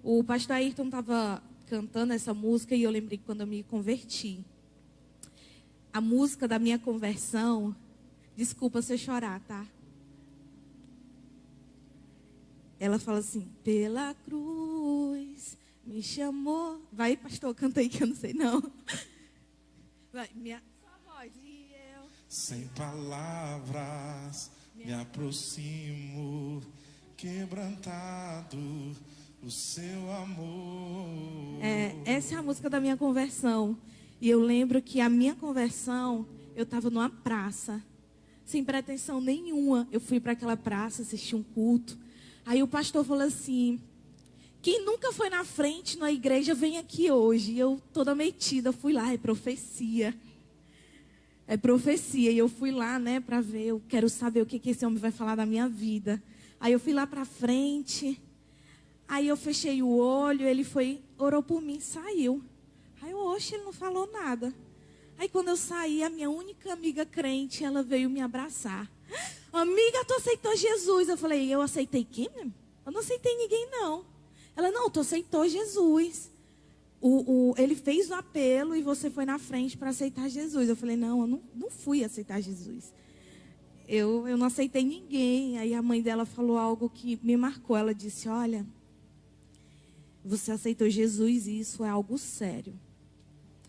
O pastor Ayrton estava cantando essa música e eu lembrei que quando eu me converti, a música da minha conversão, desculpa se eu chorar, tá? Ela fala assim: pela cruz me chamou. Vai, pastor, canta aí que eu não sei não. Vai, sua voz. E eu, sem palavras, me aproximo, quebrantado, o seu amor. Essa é a música da minha conversão. E eu lembro que a minha conversão, eu estava numa praça, sem pretensão nenhuma. Eu fui para aquela praça, assisti um culto. Aí o pastor falou assim: quem nunca foi na frente na igreja, vem aqui hoje. E eu toda metida, fui lá, é profecia. É profecia. E eu fui lá, né, para ver, eu quero saber o que esse homem vai falar da minha vida. Aí eu fui lá para frente. Aí eu fechei o olho, ele foi, orou por mim, saiu. Aí eu, oxe, ele não falou nada. Aí quando eu saí, a minha única amiga crente, ela veio me abraçar. Amiga, tu aceitou Jesus? Eu falei, eu aceitei quem mesmo? Eu não aceitei ninguém, não. Ela, não, tu aceitou Jesus. Ele fez o apelo e você foi na frente para aceitar Jesus. Eu falei, não, eu não fui aceitar Jesus. Eu não aceitei ninguém. Aí a mãe dela falou algo que me marcou. Ela disse, olha, você aceitou Jesus e isso é algo sério.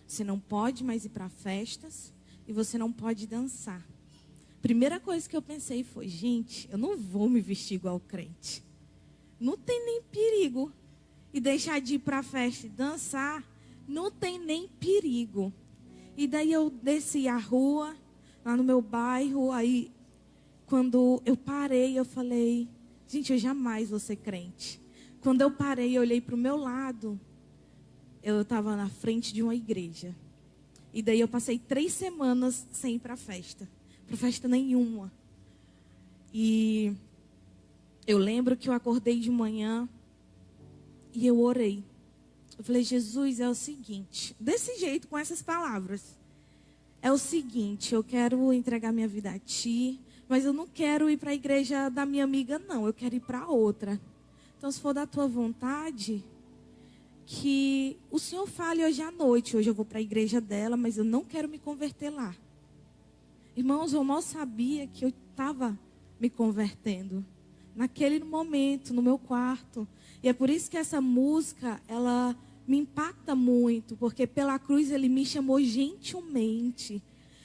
Você não pode mais ir para festas e você não pode dançar. Primeira coisa que eu pensei foi, gente, eu não vou me vestir igual crente. Não tem nem perigo. E deixar de ir para a festa e dançar, não tem nem perigo. E daí eu desci a rua, lá no meu bairro. Aí, quando eu parei, eu falei, gente, eu jamais vou ser crente. Quando eu parei, eu olhei para o meu lado, eu estava na frente de uma igreja. E daí eu passei 3 semanas sem ir para festa nenhuma. E eu lembro que eu acordei de manhã e eu orei. Eu falei, Jesus, é o seguinte, desse jeito, com essas palavras. É o seguinte, eu quero entregar minha vida a ti, mas eu não quero ir para a igreja da minha amiga, não. Eu quero ir para outra. Então, se for da tua vontade, que o Senhor fale hoje à noite. Hoje eu vou para a igreja dela, mas eu não quero me converter lá. Irmãos, eu mal sabia que eu estava me convertendo. Naquele momento, no meu quarto. E é por isso que essa música, ela me impacta muito. Porque pela cruz ele me chamou gentilmente.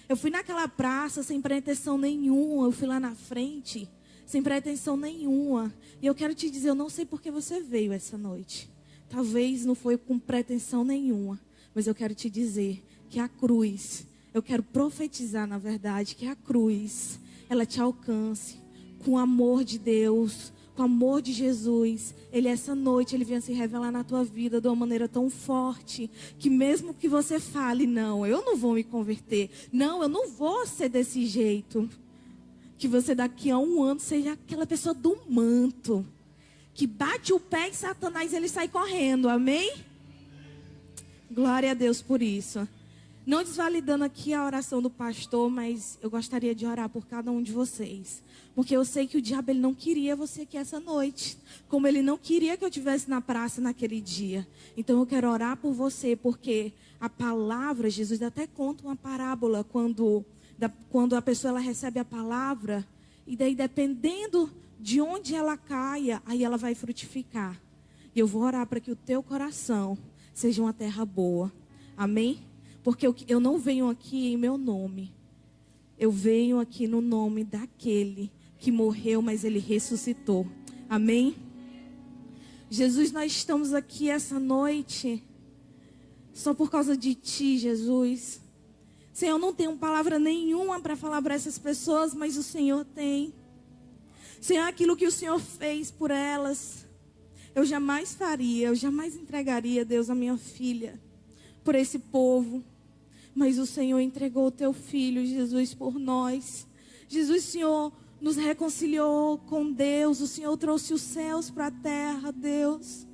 Eu fui naquela praça sem pretensão nenhuma. Eu fui lá na frente sem pretensão nenhuma. E eu quero te dizer, eu não sei por que você veio essa noite. Talvez não foi com pretensão nenhuma. Mas eu quero te dizer que a cruz, eu quero profetizar na verdade, que a cruz, ela te alcance com o amor de Deus, com o amor de Jesus. Ele essa noite, ele venha se revelar na tua vida de uma maneira tão forte, que mesmo que você fale, não, eu não vou me converter. Não, eu não vou ser desse jeito. Que você daqui a 1 ano seja aquela pessoa do manto, que bate o pé em Satanás e ele sai correndo, amém? Glória a Deus por isso. Não desvalidando aqui a oração do pastor, mas eu gostaria de orar por cada um de vocês. Porque eu sei que o diabo ele não queria você aqui essa noite. Como ele não queria que eu estivesse na praça naquele dia. Então eu quero orar por você, porque a palavra, Jesus até conta uma parábola quando a pessoa ela recebe a palavra. E daí dependendo de onde ela caia, aí ela vai frutificar. E eu vou orar para que o teu coração seja uma terra boa. Amém? Porque eu não venho aqui em meu nome. Eu venho aqui no nome daquele que morreu, mas ele ressuscitou. Amém? Jesus, nós estamos aqui essa noite só por causa de ti, Jesus. Senhor, eu não tenho palavra nenhuma para falar para essas pessoas, mas o Senhor tem. Senhor, aquilo que o Senhor fez por elas, eu jamais faria, eu jamais entregaria, Deus, a minha filha por esse povo. Mas o Senhor entregou o teu filho, Jesus, por nós. Jesus, o Senhor nos reconciliou com Deus. O Senhor trouxe os céus para a terra, Deus.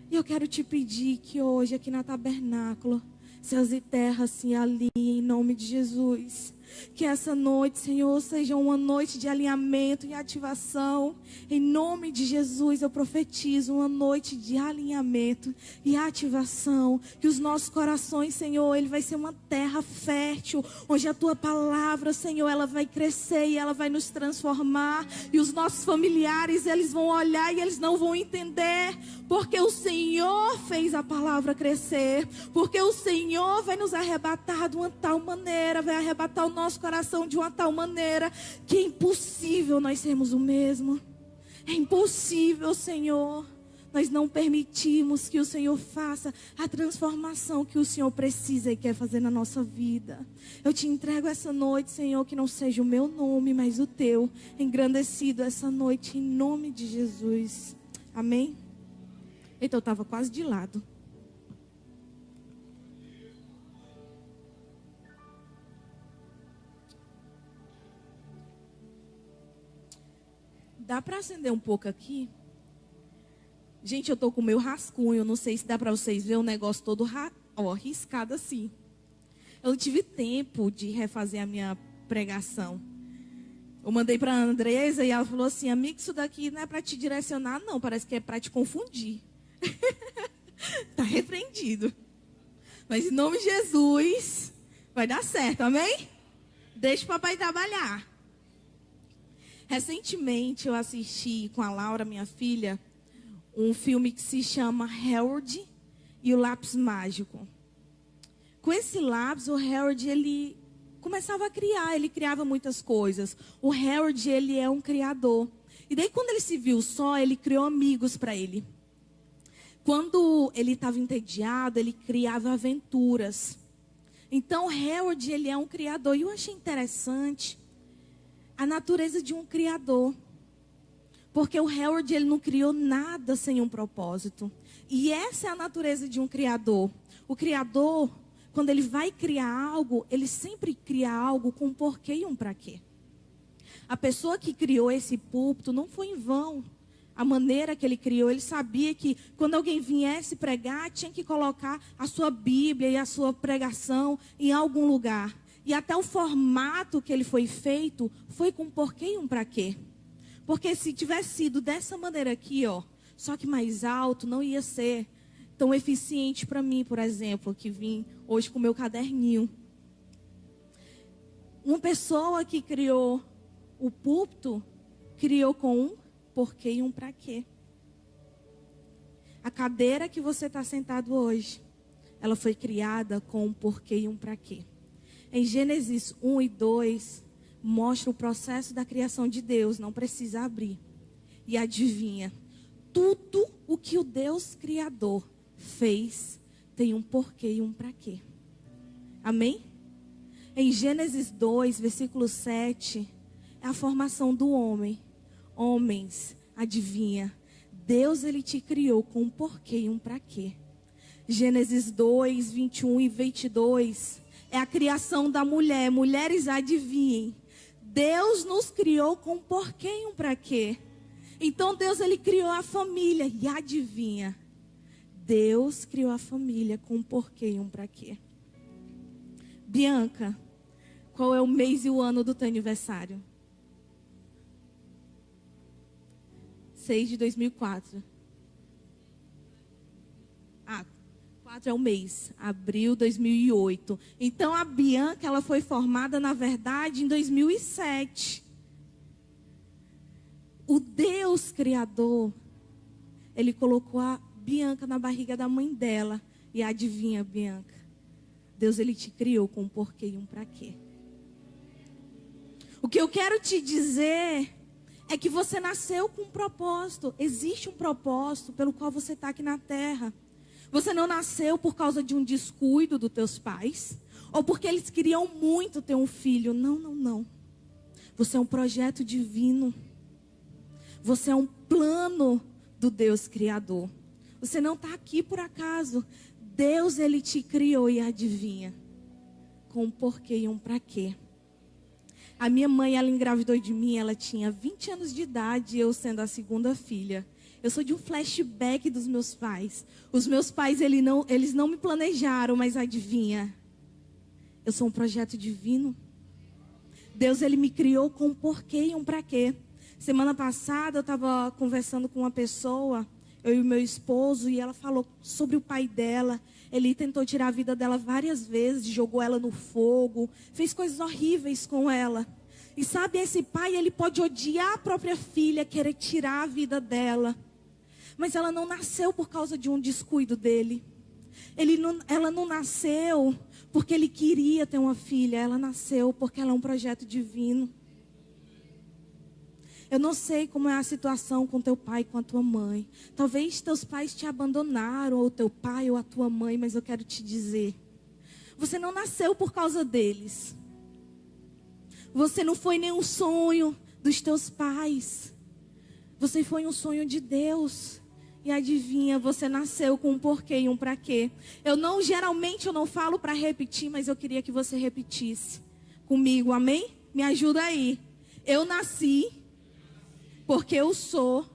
E eu quero te pedir que hoje, aqui na Tabernáculo, Céus e terra se alinhem em nome de Jesus. Que essa noite, Senhor, seja uma noite de alinhamento e ativação. Em nome de Jesus, eu profetizo uma noite de alinhamento e ativação. Que os nossos corações, Senhor, ele vai ser uma terra fértil, onde a Tua palavra, Senhor, ela vai crescer e ela vai nos transformar. E os nossos familiares, eles vão olhar e eles não vão entender, porque o Senhor fez a palavra crescer. Porque o Senhor vai nos arrebatar de uma tal maneira, vai arrebatar o nosso coração de uma tal maneira que é impossível nós sermos o mesmo. É impossível, Senhor. Nós não permitimos que o Senhor faça a transformação que o Senhor precisa e quer fazer na nossa vida. Eu te entrego essa noite, Senhor, que não seja o meu nome, mas o Teu, engrandecido essa noite, em nome de Jesus. Amém? Então eu estava quase de lado. Dá para acender um pouco aqui? Gente, eu tô com o meu rascunho. Não sei se dá para vocês verem o negócio todo riscado assim. Eu não tive tempo de refazer a minha pregação. Eu mandei para a Andresa e ela falou assim: amiga, isso daqui não é para te direcionar, não. Parece que é para te confundir. Tá repreendido. Mas em nome de Jesus, vai dar certo, amém? Deixa o papai trabalhar. Recentemente eu assisti com a Laura, minha filha, um filme que se chama Harold e o Lápis Mágico. Com esse lápis, o Harold, ele começava a criar, ele criava muitas coisas. O Harold, ele é um criador. E daí quando ele se viu só, ele criou amigos para ele. Quando ele estava entediado, ele criava aventuras. Então, o Harold, ele é um criador. E eu achei interessante a natureza de um criador. Porque o Harold, ele não criou nada sem um propósito. E essa é a natureza de um criador. O criador, quando ele vai criar algo, ele sempre cria algo com um porquê e um para quê. A pessoa que criou esse púlpito não foi em vão. A maneira que ele criou, ele sabia que quando alguém viesse pregar, tinha que colocar a sua Bíblia e a sua pregação em algum lugar. E até o formato que ele foi feito, foi com um porquê e um para quê. Porque se tivesse sido dessa maneira aqui, ó, só que mais alto, não ia ser tão eficiente para mim, por exemplo, que vim hoje com o meu caderninho. Uma pessoa que criou o púlpito, criou com um porquê e um para quê. A cadeira que você está sentado hoje, ela foi criada com um porquê e um para quê. Em Gênesis 1 e 2, mostra o processo da criação de Deus, não precisa abrir. E adivinha, tudo o que o Deus Criador fez tem um porquê e um para quê. Amém? Em Gênesis 2, versículo 7, é a formação do homem. Homens, adivinha, Deus ele te criou com um porquê e um para quê. Gênesis 2, 21 e 22, é a criação da mulher. Mulheres, adivinhem, Deus nos criou com um porquê e um para quê. Então Deus ele criou a família. E adivinha, Deus criou a família com um porquê e um para quê. Bianca, qual é o mês e o ano do teu aniversário? 6 de 2004. 4 é o mês, abril de 2008. Então a Bianca, ela foi formada na verdade em 2007. O Deus Criador, ele colocou a Bianca na barriga da mãe dela. E adivinha, Bianca, Deus ele te criou com um porquê e um para quê. O que eu quero te dizer é que você nasceu com um propósito. Existe um propósito pelo qual você está aqui na terra. Você não nasceu por causa de um descuido dos teus pais, ou porque eles queriam muito ter um filho. Não, não, não. Você é um projeto divino. Você é um plano do Deus Criador. Você não está aqui por acaso. Deus, ele te criou e adivinha, com um porquê e um para quê. A minha mãe, ela engravidou de mim, ela tinha 20 anos de idade, eu sendo a segunda filha. Eu sou de um flashback dos meus pais. Os meus pais, eles não me planejaram, mas adivinha? Eu sou um projeto divino. Deus, Ele me criou com um porquê e um pra quê. Semana passada eu estava conversando com uma pessoa, eu e o meu esposo, e ela falou sobre o pai dela. Ele tentou tirar a vida dela várias vezes, jogou ela no fogo, fez coisas horríveis com ela. E sabe, esse pai, ele pode odiar a própria filha, querer tirar a vida dela. Mas ela não nasceu por causa de um descuido dele. Ela não nasceu porque ele queria ter uma filha. Ela nasceu porque ela é um projeto divino. Eu não sei como é a situação com teu pai e com a tua mãe. Talvez teus pais te abandonaram, ou teu pai ou a tua mãe, mas eu quero te dizer. Você não nasceu por causa deles. Você não foi nenhum sonho dos teus pais. Você foi um sonho de Deus. E adivinha, você nasceu com um porquê e um pra quê. Geralmente eu não falo para repetir, mas eu queria que você repetisse comigo, amém? Me ajuda aí. Eu nasci porque eu sou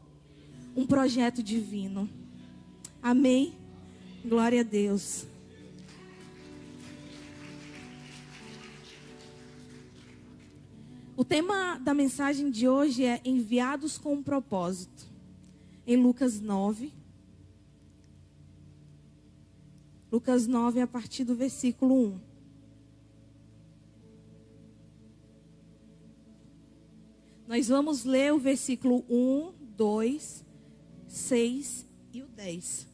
um projeto divino. Amém? Glória a Deus. O tema da mensagem de hoje é enviados com um propósito. Em Lucas 9. Lucas 9, a partir do versículo 1. Nós vamos ler o versículo 1, 2, 6 e o 10.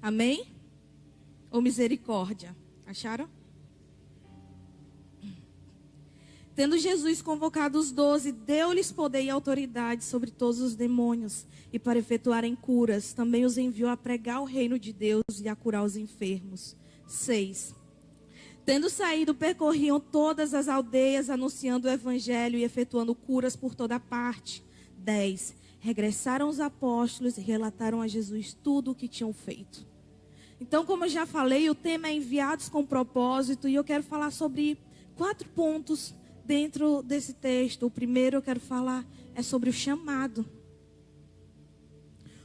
Amém? Ou misericórdia? Acharam? Tendo Jesus convocado os 12, deu-lhes poder e autoridade sobre todos os demônios e para efetuarem curas. Também os enviou a pregar o reino de Deus e a curar os enfermos. 6. Tendo saído, percorriam todas as aldeias, anunciando o evangelho e efetuando curas por toda parte. 10. Regressaram os apóstolos e relataram a Jesus tudo o que tinham feito. Então, como eu já falei, o tema é enviados com propósito e eu quero falar sobre 4 pontos dentro desse texto. O primeiro eu quero falar é sobre o chamado.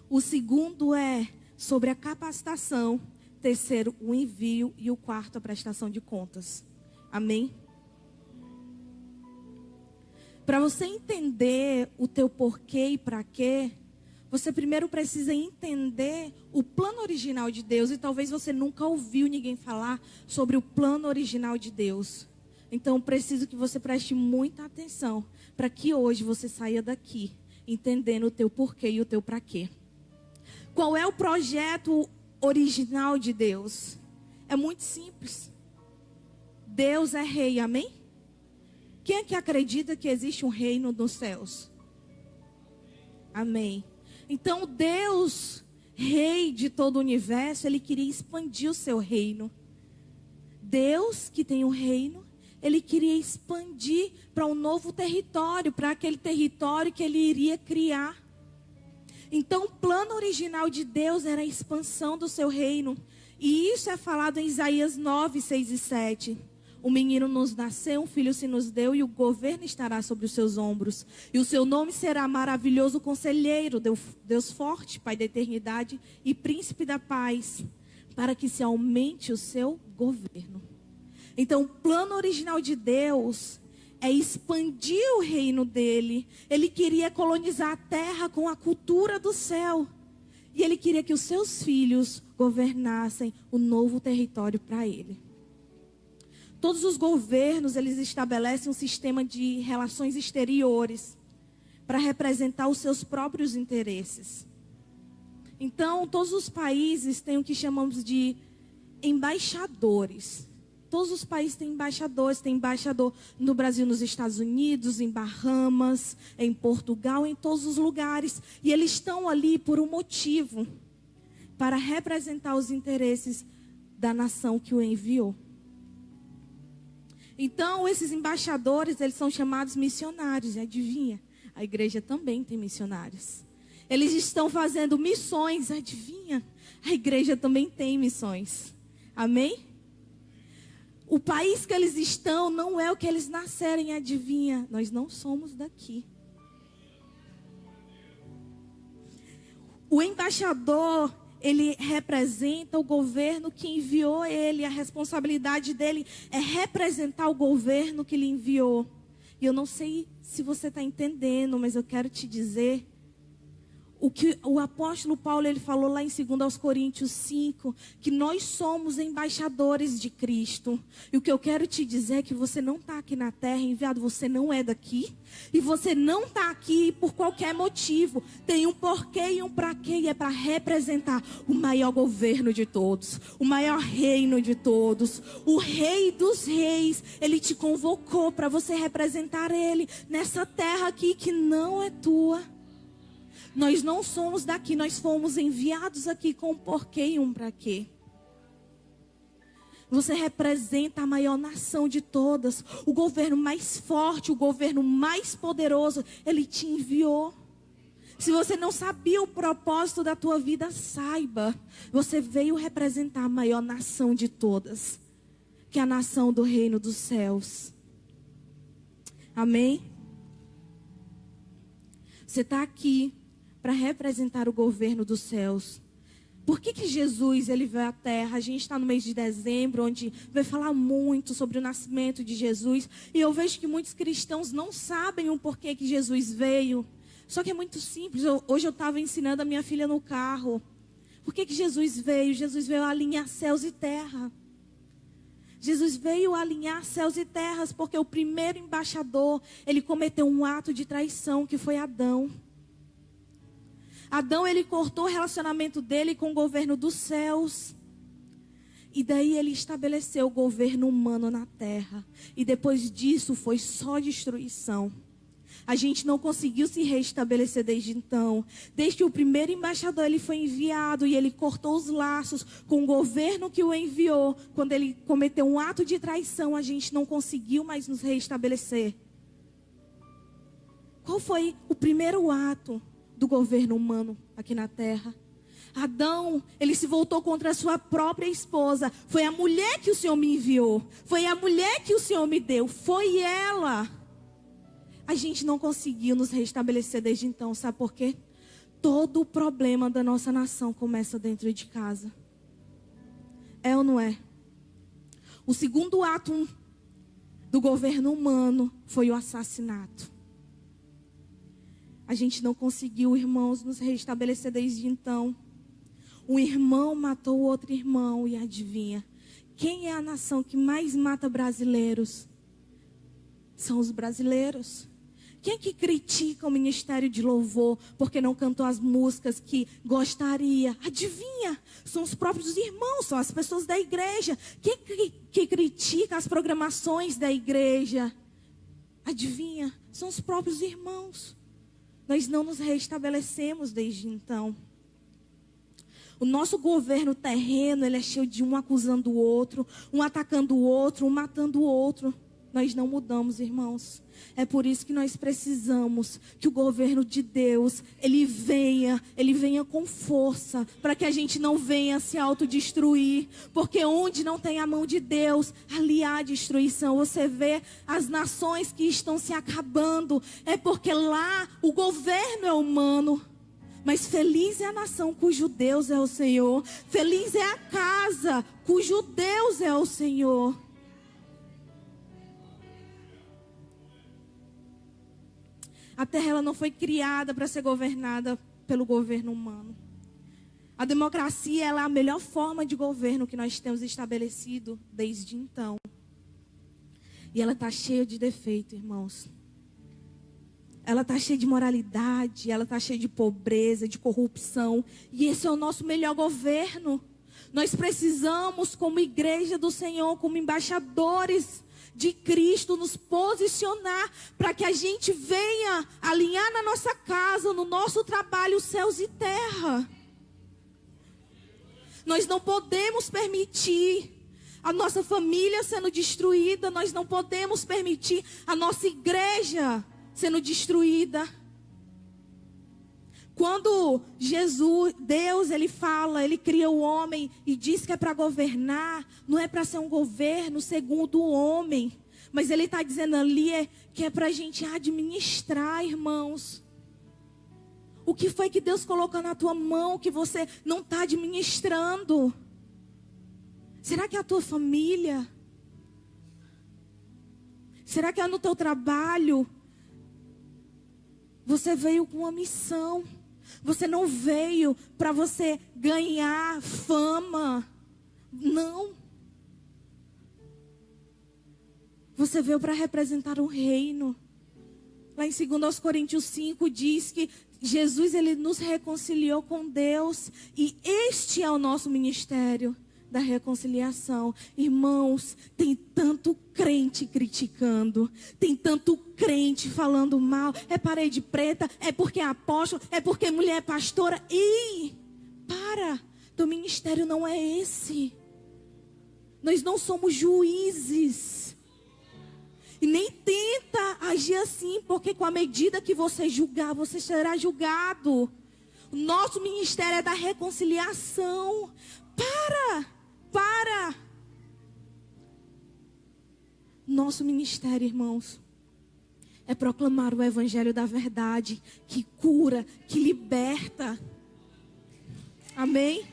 O segundo é sobre a capacitação. Terceiro, o envio. E o quarto, a prestação de contas. Amém? Para você entender o teu porquê e para quê, você primeiro precisa entender o plano original de Deus. E talvez você nunca ouviu ninguém falar sobre o plano original de Deus. Então, preciso que você preste muita atenção para que hoje você saia daqui entendendo o teu porquê e o teu para quê. Qual é o projeto original de Deus? É muito simples. Deus é rei, amém? Quem é que acredita que existe um reino nos céus? Amém. Então, Deus, rei de todo o universo, Ele queria expandir o seu reino. Deus, que tem um reino, Ele queria expandir para um novo território, para aquele território que Ele iria criar. Então, o plano original de Deus era a expansão do seu reino. E isso é falado em Isaías 9, 6 e 7. Um menino nos nasceu, um filho se nos deu, e o governo estará sobre os seus ombros. E o seu nome será maravilhoso conselheiro, Deus forte, Pai da eternidade e príncipe da paz, para que se aumente o seu governo. Então, o plano original de Deus é expandir o reino dele. Ele queria colonizar a terra com a cultura do céu. E ele queria que os seus filhos governassem o novo território para ele. Todos os governos, eles estabelecem um sistema de relações exteriores para representar os seus próprios interesses. Então, todos os países têm o que chamamos de embaixadores. Todos os países têm embaixadores. Tem embaixador no Brasil, nos Estados Unidos, em Bahamas, em Portugal, em todos os lugares. E eles estão ali por um motivo, para representar os interesses da nação que o enviou. Então, esses embaixadores, eles são chamados missionários. E adivinha? A igreja também tem missionários. Eles estão fazendo missões. Adivinha? A igreja também tem missões. Amém? O país que eles estão não é o que eles nasceram, e adivinha? Nós não somos daqui. O embaixador, ele representa o governo que enviou ele. A responsabilidade dele é representar o governo que lhe enviou. E eu não sei se você está entendendo, mas eu quero te dizer o que o apóstolo Paulo ele falou lá em 2 Coríntios 5, que nós somos embaixadores de Cristo. E o que eu quero te dizer é que você não está aqui na terra enviado, você não é daqui. E você não está aqui por qualquer motivo. Tem um porquê e um para quê, e é para representar o maior governo de todos, o maior reino de todos, o rei dos reis. Ele te convocou para você representar ele nessa terra aqui que não é tua. Nós não somos daqui, nós fomos enviados aqui com um porquê e um para quê. Você representa a maior nação de todas, o governo mais forte, o governo mais poderoso. Ele te enviou. Se você não sabia o propósito da tua vida, saiba. Você veio representar a maior nação de todas, que é a nação do reino dos céus. Amém? Você está aqui para representar o governo dos céus. Por que Jesus ele veio à terra? A gente está no mês de dezembro, onde vai falar muito sobre o nascimento de Jesus. E eu vejo que muitos cristãos não sabem o porquê que Jesus veio. Só que é muito simples. Hoje eu estava ensinando a minha filha no carro. Por que Jesus veio? Jesus veio alinhar céus e terra. Jesus veio alinhar céus e terras, porque o primeiro embaixador, ele cometeu um ato de traição, que foi Adão. Adão, ele cortou o relacionamento dele com o governo dos céus. E daí ele estabeleceu o governo humano na terra. E depois disso foi só destruição. A gente não conseguiu se restabelecer desde então. Desde que o primeiro embaixador ele foi enviado e ele cortou os laços com o governo que o enviou. Quando ele cometeu um ato de traição, a gente não conseguiu mais nos restabelecer. Qual foi o primeiro ato do governo humano aqui na terra? Adão, ele se voltou contra a sua própria esposa. Foi a mulher que o Senhor me enviou. Foi a mulher que o Senhor me deu. Foi ela. A gente não conseguiu nos restabelecer desde então. Sabe por quê? Todo o problema da nossa nação começa dentro de casa. É ou não é? O segundo ato do governo humano foi o assassinato. A gente não conseguiu, irmãos, nos restabelecer desde então. Um irmão matou o outro irmão e adivinha? Quem é a nação que mais mata brasileiros? São os brasileiros. Quem é que critica o ministério de louvor porque não cantou as músicas que gostaria? Adivinha? São os próprios irmãos, são as pessoas da igreja. Quem que critica as programações da igreja? Adivinha? São os próprios irmãos. Nós não nos restabelecemos desde então. O nosso governo terreno, ele é cheio de um acusando o outro, um atacando o outro, um matando o outro. Nós não mudamos, irmãos. É por isso que nós precisamos que o governo de Deus, ele venha com força, para que a gente não venha se autodestruir. Porque onde não tem a mão de Deus, ali há destruição. Você vê as nações que estão se acabando, é porque lá o governo é humano. Mas feliz é a nação cujo Deus é o Senhor. Feliz é a casa cujo Deus é o Senhor. A terra ela não foi criada para ser governada pelo governo humano. A democracia ela é a melhor forma de governo que nós temos estabelecido desde então. E ela está cheia de defeito, irmãos. Ela está cheia de moralidade, ela está cheia de pobreza, de corrupção. E esse é o nosso melhor governo. Nós precisamos, como igreja do Senhor, como embaixadores de Cristo, nos posicionar para que a gente venha alinhar na nossa casa, no nosso trabalho, céus e terra. Nós não podemos permitir a nossa família sendo destruída, nós não podemos permitir a nossa igreja sendo destruída. Quando Deus, ele fala, ele cria o homem e diz que é para governar, não é para ser um governo segundo o homem. Mas ele está dizendo ali que é para a gente administrar, irmãos. O que foi que Deus colocou na tua mão que você não está administrando? Será que é a tua família? Será que é no teu trabalho? Você veio com uma missão. Você não veio para você ganhar fama. Não. Você veio para representar o reino. Lá em 2 Coríntios 5 diz que Jesus, ele nos reconciliou com Deus. E este é o nosso ministério da reconciliação. Irmãos, tem tanto crente criticando, tem tanto crente falando mal, é parede preta, é porque é apóstolo, é porque mulher é pastora. E para, teu ministério não é esse. Nós não somos juízes. E nem tenta agir assim, porque com a medida que você julgar, você será julgado. O nosso ministério é da reconciliação. Para. Nosso ministério, irmãos, é proclamar o evangelho da verdade, que cura, que liberta. Amém?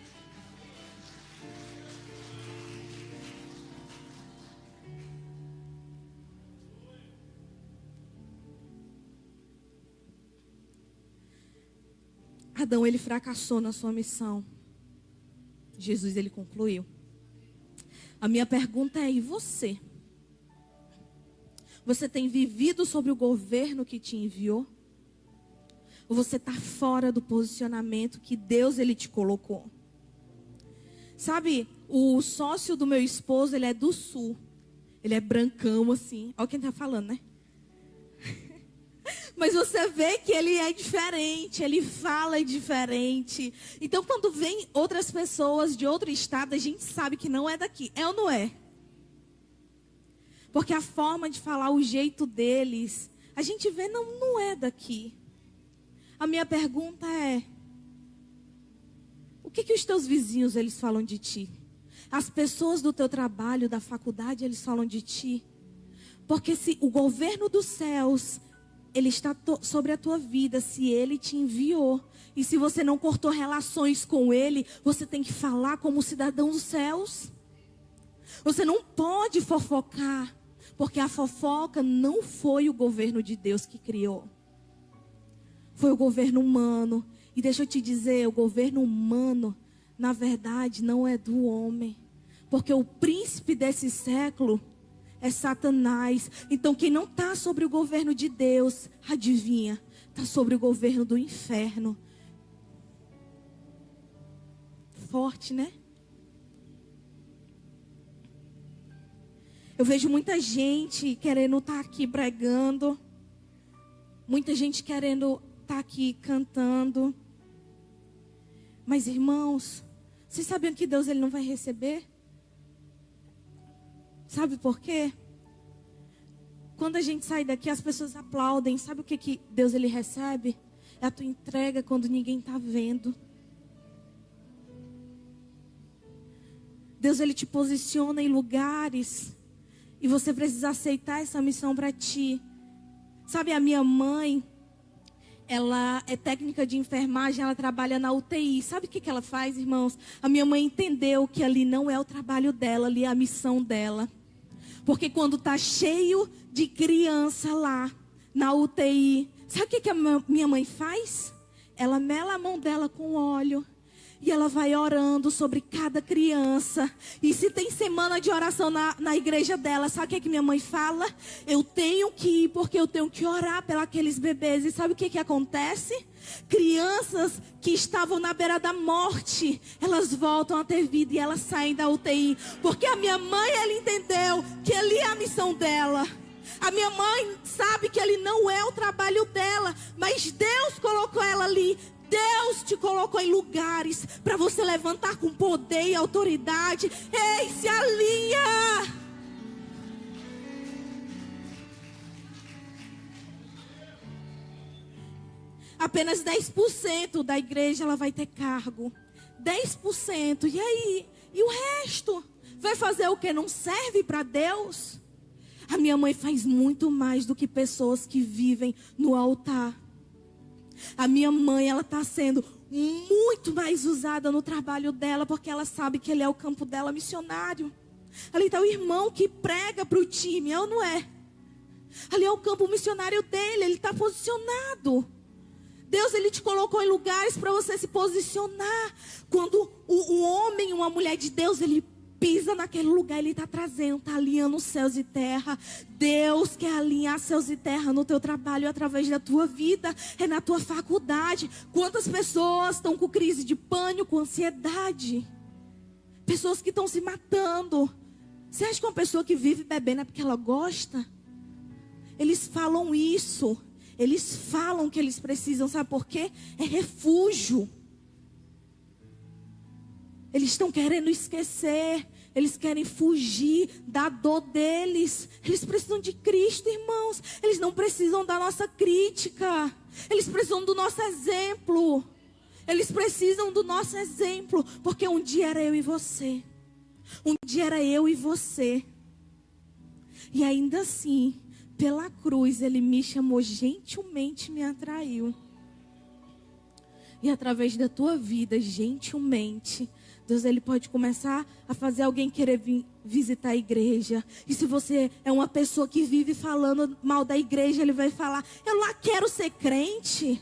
Adão, ele fracassou na sua missão. Jesus, ele concluiu. A minha pergunta é, e você? Você tem vivido sobre o governo que te enviou? Ou você está fora do posicionamento que Deus, ele te colocou? Sabe, o sócio do meu esposo, ele é do sul. Ele é brancão assim. Olha quem está falando, né? Mas você vê que ele é diferente, ele fala diferente. Então, quando vem outras pessoas de outro estado, a gente sabe que não é daqui. É ou não é? Porque a forma de falar, o jeito deles, a gente vê, não é daqui. A minha pergunta é, o que os teus vizinhos, eles falam de ti? As pessoas do teu trabalho, da faculdade, eles falam de ti? Porque se o governo dos céus, ele está sobre a tua vida, se ele te enviou. E se você não cortou relações com ele, você tem que falar como cidadão dos céus. Você não pode fofocar, porque a fofoca não foi o governo de Deus que criou. Foi o governo humano. E deixa eu te dizer, o governo humano, na verdade, não é do homem. Porque o príncipe desse século é Satanás. Então quem não está sobre o governo de Deus, adivinha, está sobre o governo do inferno. Forte, né? Eu vejo muita gente querendo estar aqui pregando. Muita gente querendo estar aqui cantando. Mas irmãos, vocês sabiam que Deus, ele não vai receber? Sabe por quê? Quando a gente sai daqui, as pessoas aplaudem. Sabe o que Deus, ele recebe? É a tua entrega quando ninguém está vendo. Deus, ele te posiciona em lugares e você precisa aceitar essa missão para ti. Sabe, a minha mãe, ela é técnica de enfermagem, ela trabalha na UTI. Sabe o que ela faz, irmãos? A minha mãe entendeu que ali não é o trabalho dela, ali é a missão dela. Porque quando está cheio de criança lá na UTI, sabe o que a minha mãe faz? Ela mela a mão dela com óleo. E ela vai orando sobre cada criança. E se tem semana de oração na igreja dela, sabe o que minha mãe fala? Eu tenho que ir porque eu tenho que orar pelos bebês. E sabe o que acontece? Crianças que estavam na beira da morte, elas voltam a ter vida e elas saem da UTI. Porque a minha mãe, ela entendeu que ali é a missão dela. A minha mãe sabe que ali não é o trabalho dela, mas Deus colocou ela ali. Deus te colocou em lugares para você levantar com poder e autoridade. Ei, se alinha! Apenas 10% da igreja ela vai ter cargo. 10%. E aí? E o resto? Vai fazer o que? Não serve para Deus? A minha mãe faz muito mais do que pessoas que vivem no altar. A minha mãe, ela está sendo muito mais usada no trabalho dela, porque ela sabe que ele é o campo dela missionário. Ali está o irmão que prega para o time, é ou não é? Ali é o campo missionário dele, ele está posicionado. Deus, ele te colocou em lugares para você se posicionar. Quando um homem, uma mulher de Deus, ele pisa naquele lugar, ele está trazendo, está alinhando céus e terra. Deus quer alinhar céus e terra no teu trabalho, através da tua vida, é na tua faculdade. Quantas pessoas estão com crise de pânico, ansiedade? Pessoas que estão se matando. Você acha que uma pessoa que vive bebendo é porque ela gosta? Eles falam isso. Eles falam que eles precisam, sabe por quê? É refúgio. Eles estão querendo esquecer. Eles querem fugir da dor deles. Eles precisam de Cristo, irmãos. Eles não precisam da nossa crítica. Eles precisam do nosso exemplo. Eles precisam do nosso exemplo. Porque um dia era eu e você. Um dia era eu e você. E ainda assim, pela cruz, ele me chamou, gentilmente me atraiu. E através da tua vida, gentilmente, Deus, ele pode começar a fazer alguém querer vir visitar a igreja. E se você é uma pessoa que vive falando mal da igreja, ele vai falar, eu lá quero ser crente.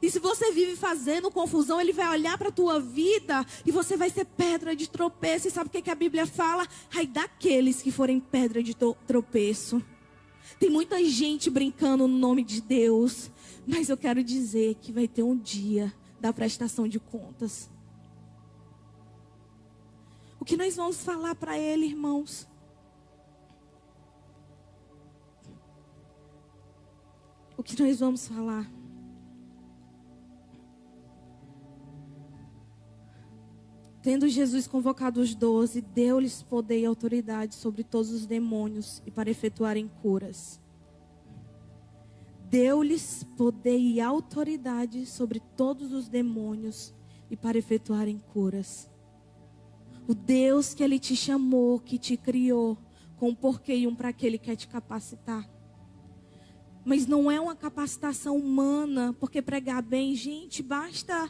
E se você vive fazendo confusão, ele vai olhar para a tua vida e você vai ser pedra de tropeço. E sabe o que a Bíblia fala? Ai, daqueles que forem pedra de tropeço. Tem muita gente brincando no nome de Deus. Mas eu quero dizer que vai ter um dia da prestação de contas. O que nós vamos falar para ele, irmãos? O que nós vamos falar? Tendo Jesus convocado os 12, deu-lhes poder e autoridade sobre todos os demônios e para efetuarem curas. Deu-lhes poder e autoridade sobre todos os demônios e para efetuarem curas. O Deus que Ele te chamou, que te criou, com um porquê e um para que Ele quer te capacitar. Mas não é uma capacitação humana, porque pregar bem, gente, basta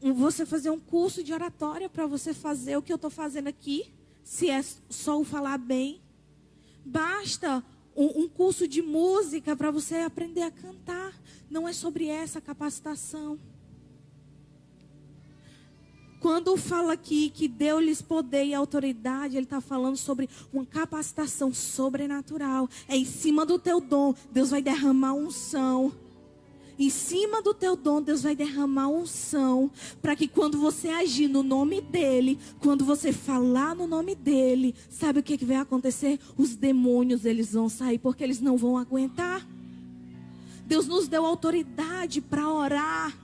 você fazer um curso de oratória para você fazer o que eu estou fazendo aqui, se é só o falar bem. Basta um curso de música para você aprender a cantar. Não é sobre essa capacitação. Quando fala aqui que deu-lhes poder e autoridade, ele está falando sobre uma capacitação sobrenatural. É em cima do teu dom, Deus vai derramar unção. Em cima do teu dom, Deus vai derramar unção. Para que quando você agir no nome dEle, quando você falar no nome dEle, sabe o que vai acontecer? Os demônios, eles vão sair, porque eles não vão aguentar. Deus nos deu autoridade para orar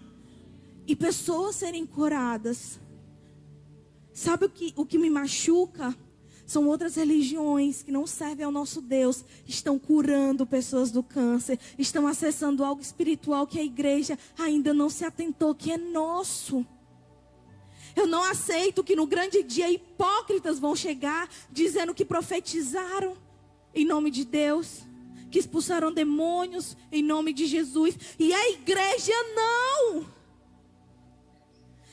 e pessoas serem curadas. Sabe o que me machuca? São outras religiões que não servem ao nosso Deus. Estão curando pessoas do câncer. Estão acessando algo espiritual que a igreja ainda não se atentou, que é nosso. Eu não aceito que no grande dia hipócritas vão chegar dizendo que profetizaram em nome de Deus, que expulsaram demônios em nome de Jesus. E a igreja não.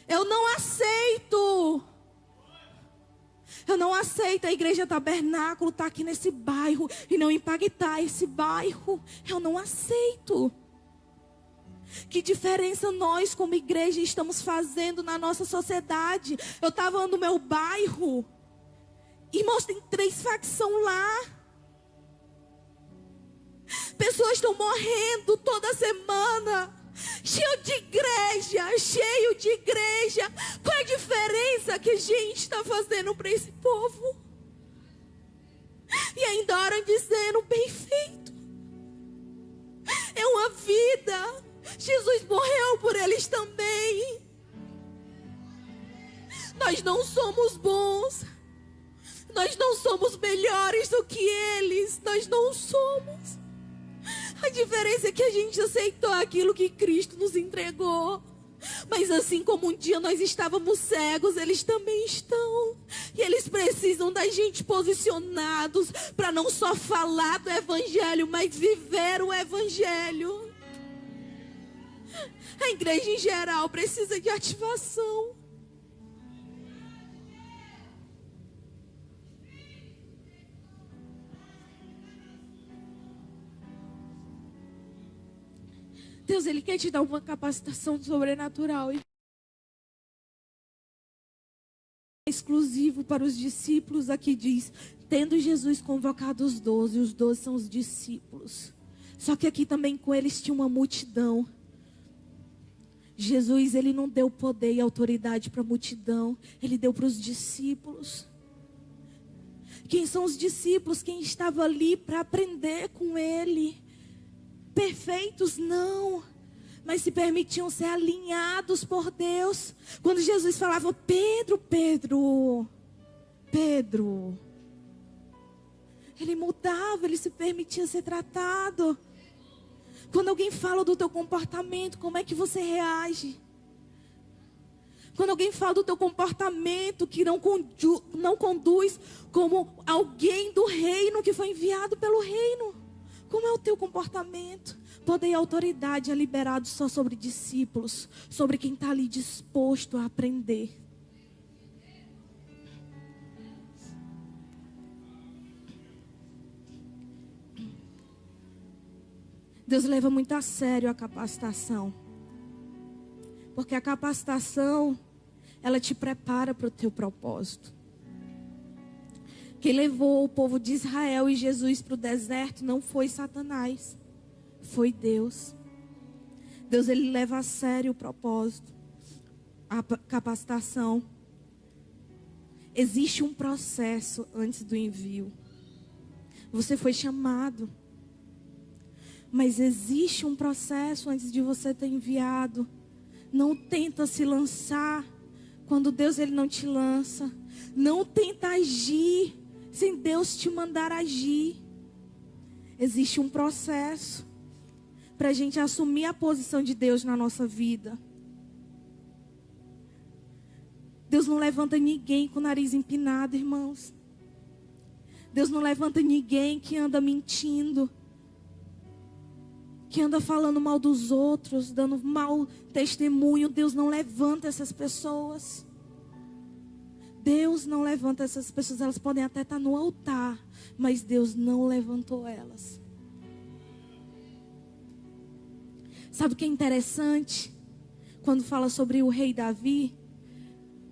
Eu não aceito. Eu não aceito a igreja tabernáculo estar aqui nesse bairro e não impactar esse bairro. Eu não aceito. Que diferença nós como igreja estamos fazendo na nossa sociedade? Eu estava no meu bairro. Irmãos, tem 3 facções lá. Pessoas estão morrendo toda semana. Cheio de igreja. Qual é a diferença que a gente está fazendo para esse povo? E ainda oram dizendo, bem feito. É uma vida. Jesus morreu por eles também. Nós não somos bons. Nós não somos melhores do que eles. Nós não somos. Ai, diferença é que a gente aceitou aquilo que Cristo nos entregou. Mas assim como um dia nós estávamos cegos, eles também estão. E eles precisam da gente posicionados para não só falar do Evangelho, mas viver o Evangelho. A igreja em geral precisa de ativação. Deus, Ele quer te dar uma capacitação sobrenatural. Exclusivo para os discípulos, aqui diz, tendo Jesus convocado os 12, os 12 são os discípulos. Só que aqui também com eles tinha uma multidão. Jesus, Ele não deu poder e autoridade para a multidão, Ele deu para os discípulos. Quem são os discípulos? Quem estava ali para aprender com Ele? Perfeitos? Não. Mas se permitiam ser alinhados por Deus. Quando Jesus falava, Pedro, Ele mudava, Ele se permitia ser tratado. Quando alguém fala do teu comportamento, como é que você reage? Quando alguém fala do teu comportamento que não conduz como alguém do reino que foi enviado pelo reino. Como é o teu comportamento? Poder e autoridade é liberado só sobre discípulos, sobre quem está ali disposto a aprender. Deus leva muito a sério a capacitação. Porque a capacitação, ela te prepara para o teu propósito. Quem levou o povo de Israel e Jesus para o deserto não foi Satanás, foi Deus. Deus, Ele leva a sério o propósito, a capacitação. Existe um processo antes do envio. Você foi chamado, mas existe um processo antes de você ter enviado. Não tenta se lançar quando Deus Ele não te lança. Não tenta agir sem Deus te mandar agir. Existe um processo para a gente assumir a posição de Deus na nossa vida. Deus não levanta ninguém com o nariz empinado, irmãos. Deus não levanta ninguém que anda mentindo, que anda falando mal dos outros, dando mau testemunho. Deus não levanta essas pessoas. Deus não levanta essas pessoas. Elas podem até estar no altar, mas Deus não levantou elas. Sabe o que é interessante? Quando fala sobre o rei Davi,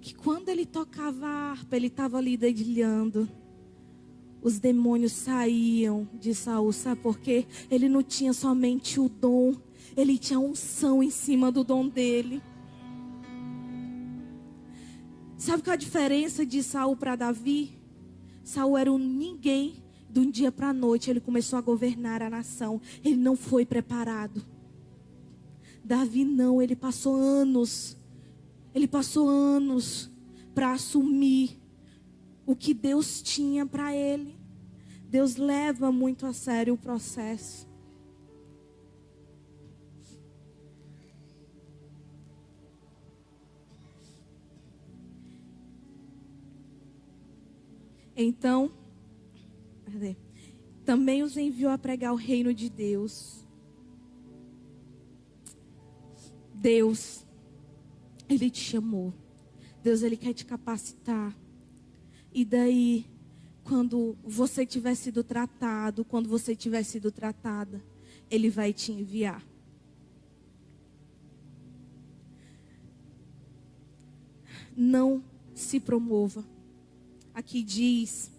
que quando ele tocava a harpa, ele estava ali dedilhando. Os demônios saíam de Saul. Sabe por quê? Ele não tinha somente o dom, ele tinha unção em cima do dom dele. Sabe qual é a diferença de Saul para Davi? Saul era um ninguém. De um dia para a noite ele começou a governar a nação. Ele não foi preparado. Davi não, ele passou anos. Ele passou anos para assumir o que Deus tinha para ele. Deus leva muito a sério o processo. Então, também os enviou a pregar o reino de Deus. Deus, Ele te chamou. Deus, Ele quer te capacitar. E daí, quando você tiver sido tratado, quando você tiver sido tratada, Ele vai te enviar. Não se promova. Aqui diz,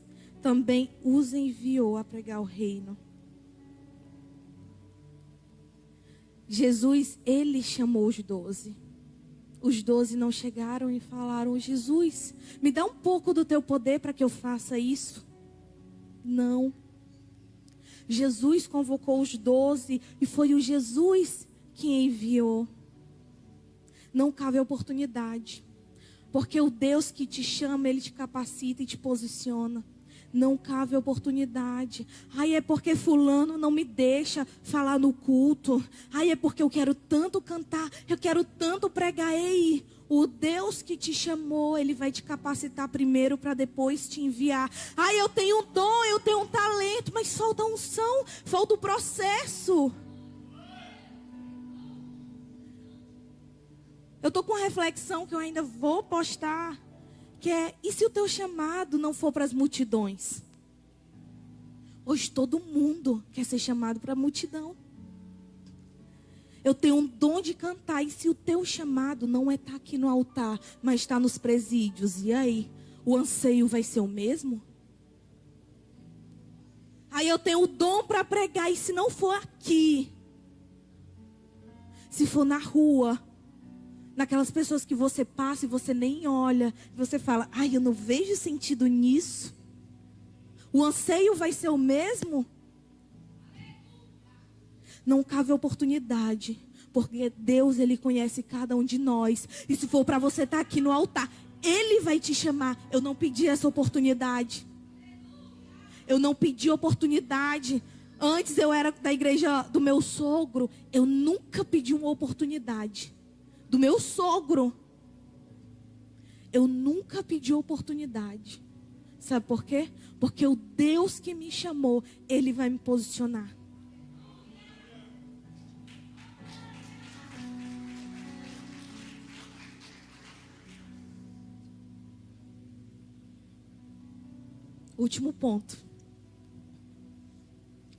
também os enviou a pregar o reino. Jesus, Ele chamou os 12. Os 12 não chegaram e falaram, Jesus, me dá um pouco do teu poder para que eu faça isso. Não. Jesus convocou os 12 e foi o Jesus que enviou. Não cabe oportunidade. Porque o Deus que te chama, Ele te capacita e te posiciona. não cabe oportunidade. Ai, é porque fulano não me deixa falar no culto. Ai, é porque eu quero tanto cantar, eu quero tanto pregar. Ei, o Deus que te chamou, Ele vai te capacitar primeiro para depois te enviar. Ai, eu tenho um dom, eu tenho um talento, mas falta a unção, falta o processo. Eu estou com uma reflexão que eu ainda vou postar, que é, e se o teu chamado não for para as multidões? Hoje todo mundo quer ser chamado para a multidão. Eu tenho um dom de cantar, e se o teu chamado não é estar aqui no altar, mas estar nos presídios, e aí? O anseio vai ser o mesmo? Aí eu tenho o dom para pregar, e se não for aqui, se for na rua, naquelas pessoas que você passa e você nem olha, você fala, ai, eu não vejo sentido nisso. O anseio vai ser o mesmo? Não cabe oportunidade, porque Deus, Ele conhece cada um de nós. E se for para você estar aqui no altar, Ele vai te chamar. Eu não pedi essa oportunidade. Eu não pedi oportunidade. Antes eu era da igreja do meu sogro. Eu nunca pedi uma oportunidade. Do meu sogro. Eu nunca pedi oportunidade. Sabe por quê? Porque o Deus que me chamou, Ele vai me posicionar. Último ponto.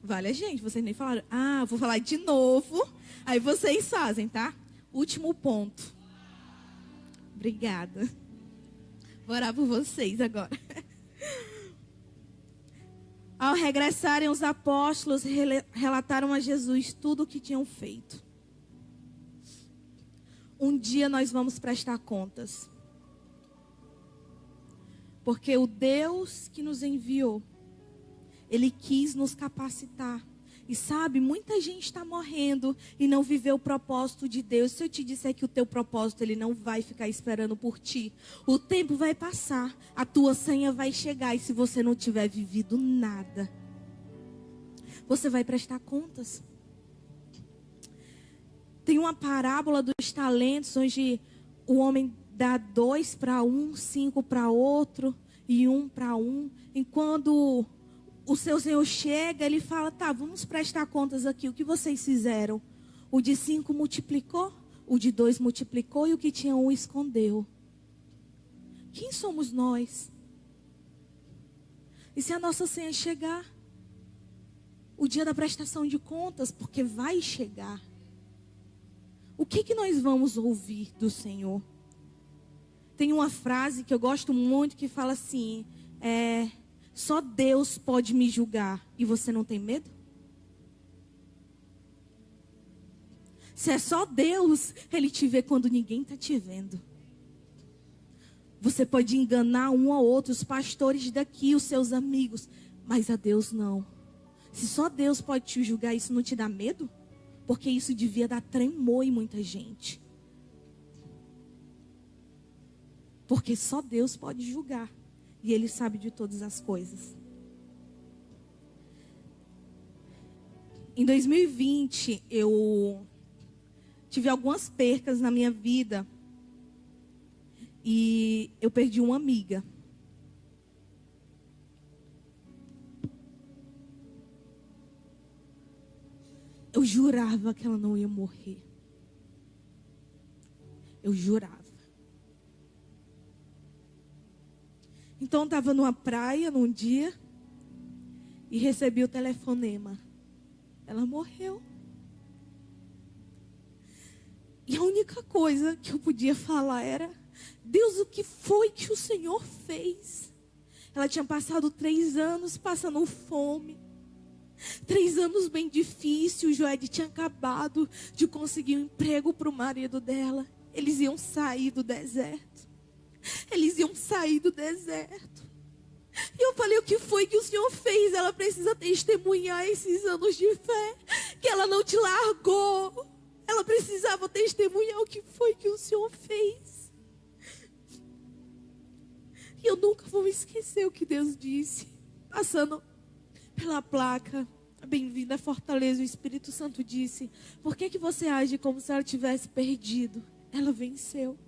Vale a gente, vocês nem falaram. Ah, vou falar de novo. Aí vocês fazem, tá? Último ponto. Obrigada. Vou orar por vocês agora. Ao regressarem, os apóstolos relataram a Jesus tudo o que tinham feito. Um dia nós vamos prestar contas. Porque o Deus que nos enviou, Ele quis nos capacitar. E sabe, muita gente está morrendo e não viveu o propósito de Deus. Se eu te disser que o teu propósito, Ele não vai ficar esperando por ti. O tempo vai passar, a tua senha vai chegar. E se você não tiver vivido nada, você vai prestar contas. Tem uma parábola dos talentos, onde o homem dá 2 para um, 5 para outro e 1 para um. E quando o seu Senhor chega, Ele fala, tá, vamos prestar contas aqui, o que vocês fizeram? O de 5 multiplicou, o de 2 multiplicou e o que tinha 1 escondeu. Quem somos nós? E se a nossa senha chegar? O dia da prestação de contas, porque vai chegar. O que nós vamos ouvir do Senhor? Tem uma frase que eu gosto muito que fala assim, só Deus pode me julgar. E você não tem medo? Se é só Deus, Ele te vê quando ninguém está te vendo. Você pode enganar um ou outro, os pastores daqui, os seus amigos, mas a Deus não. Se só Deus pode te julgar, isso não te dá medo? Porque isso devia dar tremor em muita gente. Porque só Deus pode julgar. E Ele sabe de todas as coisas. Em 2020, eu tive algumas percas na minha vida. E eu perdi uma amiga. Eu jurava que ela não ia morrer. Eu jurava. Então, eu estava numa praia num dia e recebi o telefonema. Ela morreu. E a única coisa que eu podia falar era, Deus, o que foi que o Senhor fez? Ela tinha passado 3 anos passando fome. 3 anos bem difíceis. O Joed tinha acabado de conseguir um emprego para o marido dela. Eles iam sair do deserto. Eles iam sair do deserto. E eu falei, o que foi que o Senhor fez? Ela precisa testemunhar esses anos de fé, que ela não te largou. Ela precisava testemunhar o que foi que o Senhor fez. E eu nunca vou esquecer o que Deus disse. passando pela placa, bem-vinda a Fortaleza, o Espírito Santo disse: por que você age como se ela tivesse perdido? Ela venceu.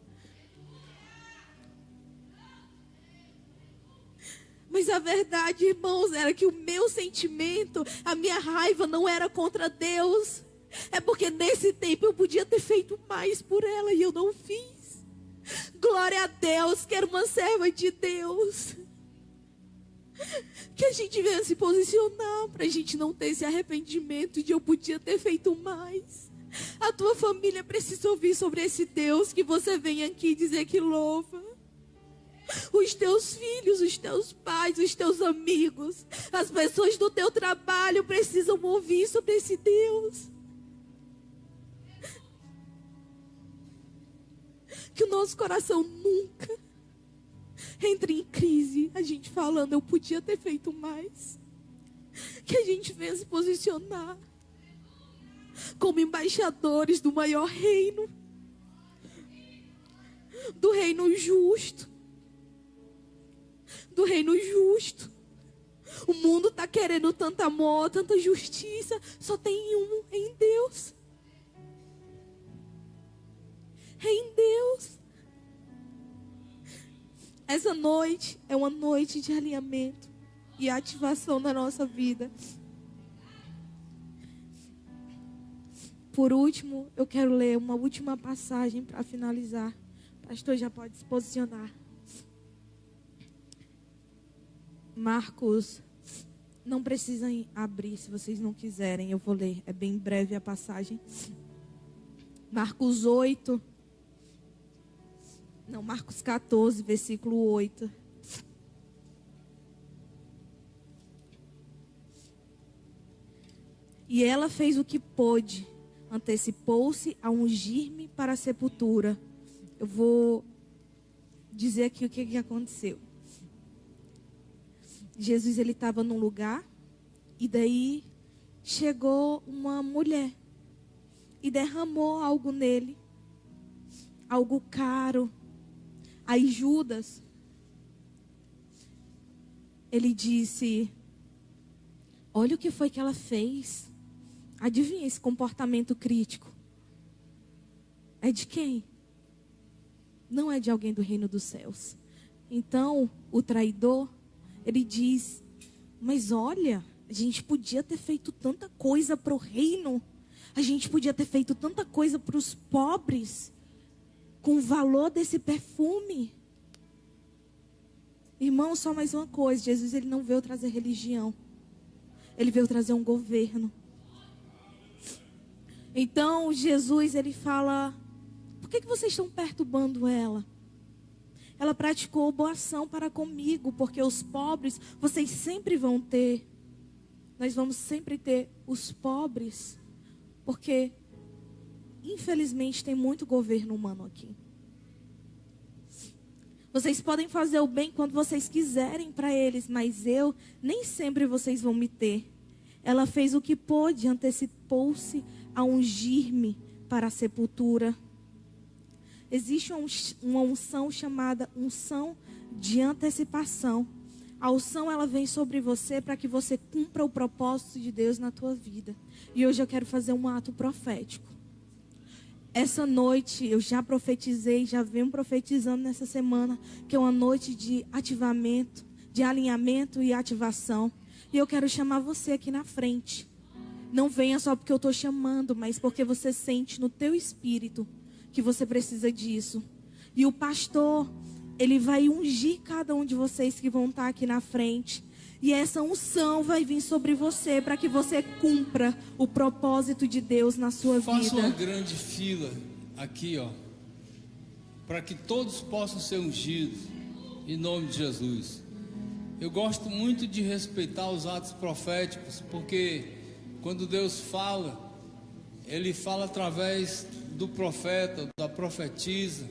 Mas a verdade, irmãos, era que o meu sentimento, a minha raiva não era contra Deus. É porque nesse tempo eu podia ter feito mais por ela e eu não fiz. Glória a Deus, que era uma serva de Deus. Que a gente venha se posicionar para a gente não ter esse arrependimento de eu podia ter feito mais. A tua família precisa ouvir sobre esse Deus que você vem aqui dizer que louva. Os teus filhos, os teus pais, os teus amigos, as pessoas do teu trabalho precisam ouvir sobre esse Deus. Que o nosso coração nunca entre em crise, a gente falando, eu podia ter feito mais. Que a gente venha se posicionar como embaixadores do maior reino, do reino justo. Do reino justo. O mundo está querendo tanto amor, tanta justiça. Só tem um, é em Deus. É em Deus. Essa noite é uma noite de alinhamento e ativação na nossa vida. Por último, eu quero ler uma última passagem para finalizar. O pastor já pode se posicionar. Marcos, não precisam abrir se vocês não quiserem, eu vou ler, é bem breve a passagem. Marcos 14, versículo 8. E ela fez o que pôde, antecipou-se a ungir-me para a sepultura. Eu vou dizer aqui o que aconteceu. Jesus, ele estava num lugar e daí chegou uma mulher e derramou algo nele, algo caro. Aí Judas, ele disse: olha o que foi que ela fez. Adivinha esse comportamento crítico? É de quem? Não é de alguém do reino dos céus. Então, o traidor, ele diz: mas olha, a gente podia ter feito tanta coisa para o reino. A gente podia ter feito tanta coisa para os pobres. Com o valor desse perfume. Irmão, só mais uma coisa. Jesus, ele não veio trazer religião. Ele veio trazer um governo. Então, Jesus, ele fala: por que vocês estão perturbando ela? Ela praticou boa ação para comigo, porque os pobres vocês sempre vão ter. Nós vamos sempre ter os pobres, porque infelizmente tem muito governo humano aqui. Vocês podem fazer o bem quando vocês quiserem para eles, mas nem sempre vocês vão me ter. Ela fez o que pôde, antecipou-se a ungir-me para a sepultura. Existe uma unção chamada unção de antecipação. A unção, ela vem sobre você para que você cumpra o propósito de Deus na tua vida. E hoje eu quero fazer um ato profético. Essa noite eu já profetizei, já venho profetizando nessa semana, que é uma noite de ativamento, de alinhamento e ativação. E eu quero chamar você aqui na frente. Não venha só porque eu estou chamando, mas porque você sente no teu espírito que você precisa disso. E o pastor, ele vai ungir cada um de vocês que vão estar aqui na frente. E essa unção vai vir sobre você para que você cumpra o propósito de Deus na sua vida. Faça uma grande fila aqui, ó, para que todos possam ser ungidos em nome de Jesus. Eu gosto muito de respeitar os atos proféticos, porque quando Deus fala, Ele fala através do profeta, da profetisa,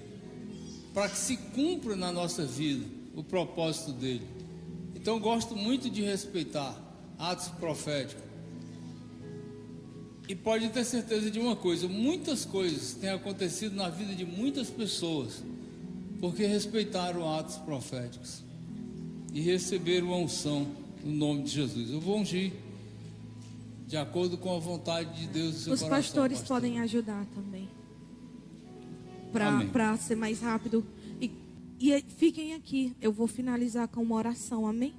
para que se cumpra na nossa vida o propósito dele. Então eu gosto muito de respeitar atos proféticos. E pode ter certeza de uma coisa: muitas coisas têm acontecido na vida de muitas pessoas porque respeitaram atos proféticos e receberam a unção no nome de Jesus. Eu vou ungir de acordo com a vontade de Deus. Os pastores podem ajudar também, para ser mais rápido. E fiquem aqui, eu vou finalizar com uma oração, amém?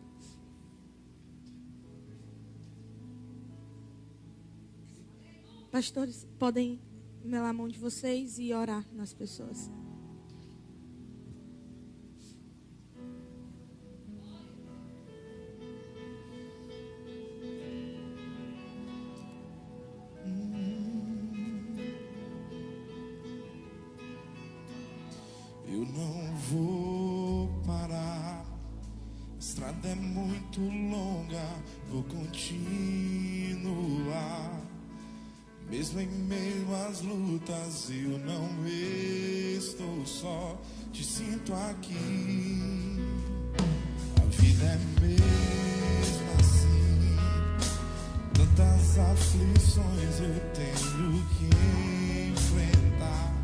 Pastores, podem melar a mão de vocês e orar nas pessoas. Eu não vou parar, a estrada é muito longa, vou continuar. Mesmo em meio às lutas, eu não estou só, te sinto aqui. A vida é mesmo assim, tantas aflições eu tenho que enfrentar,